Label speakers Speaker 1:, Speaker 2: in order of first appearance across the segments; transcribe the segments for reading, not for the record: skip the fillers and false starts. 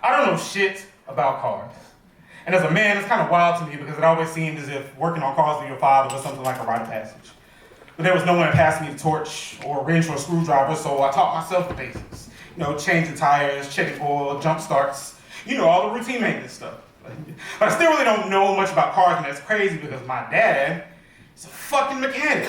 Speaker 1: I don't know shit about cars. And as a man, it's kind of wild to me because it always seemed as if working on cars with your father was something like a rite of passage. But there was no one to pass me the torch or a wrench or a screwdriver, so I taught myself the basics. You know, changing tires, checking oil, jump starts, you know, all the routine maintenance stuff. But I still really don't know much about cars, and that's crazy because my dad is a fucking mechanic.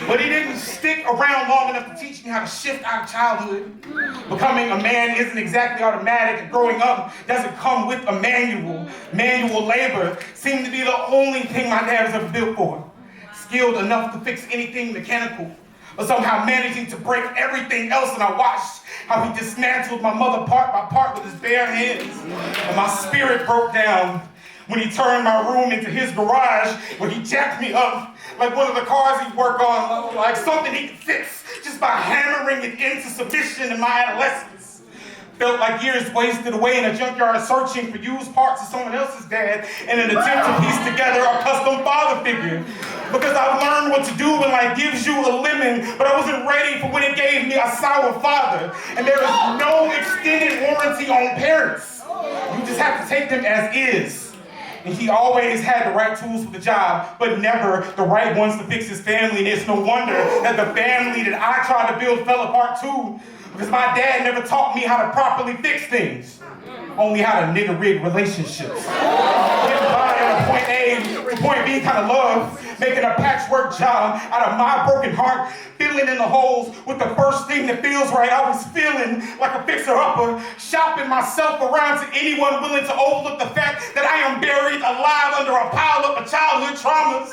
Speaker 1: But he didn't stick around long enough to teach me how to shift out of childhood. Becoming a man isn't exactly automatic, and growing up doesn't come with a manual. Manual labor seemed to be the only thing my dad was ever built for. Skilled enough to fix anything mechanical, but somehow managing to break everything else, and I watched how he dismantled my mother part by part with his bare hands. And my spirit broke down when he turned my room into his garage, when he jacked me up like one of the cars he'd work on, like something he could fix just by hammering it into submission in my adolescence. Felt like years wasted away in a junkyard searching for used parts of someone else's dad in an attempt to piece together a custom father figure. Because I've learned what to do when life gives you a lemon, but I wasn't ready for when it gave me a sour father. And there is no extended warranty on parents. You just have to take them as is. And he always had the right tools for the job, but never the right ones to fix his family. And it's no wonder that the family that I tried to build fell apart too, because my dad never taught me how to properly fix things, only how to nigger rig relationships. Getting by on a point A to point B kind of love, making a patchwork job out of my broken heart, filling in the holes with the first thing that feels right. I was feeling like a fixer-upper, shopping myself around to anyone willing to overlook the fact that I am buried alive under a pile of childhood traumas.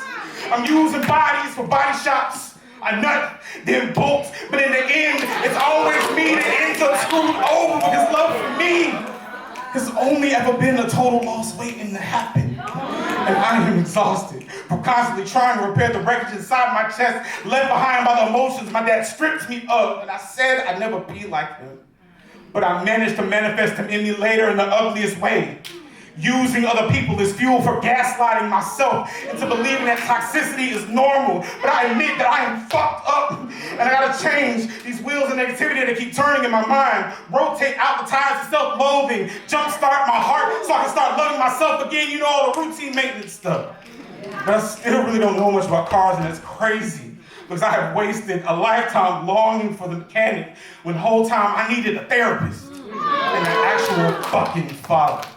Speaker 1: I'm using bodies for body shops. I nut, then bolt, but in the end, it's always me that ends up screwed over because love for me has only ever been a total loss waiting to happen. And I am exhausted from constantly trying to repair the wreckage inside my chest, left behind by the emotions my dad stripped me of. And I said I'd never be like him, but I managed to manifest him in me later in the ugliest way. Using other people as fuel for gaslighting myself into believing that toxicity is normal. But I admit that I am fucked up and I gotta change these wheels of negativity that keep turning in my mind, rotate out the tires of self-loathing, jumpstart my heart so I can start loving myself again, you know, all the routine maintenance stuff. But I still really don't know much about cars, and it's crazy because I have wasted a lifetime longing for the mechanic when the whole time I needed a therapist and an actual fucking father.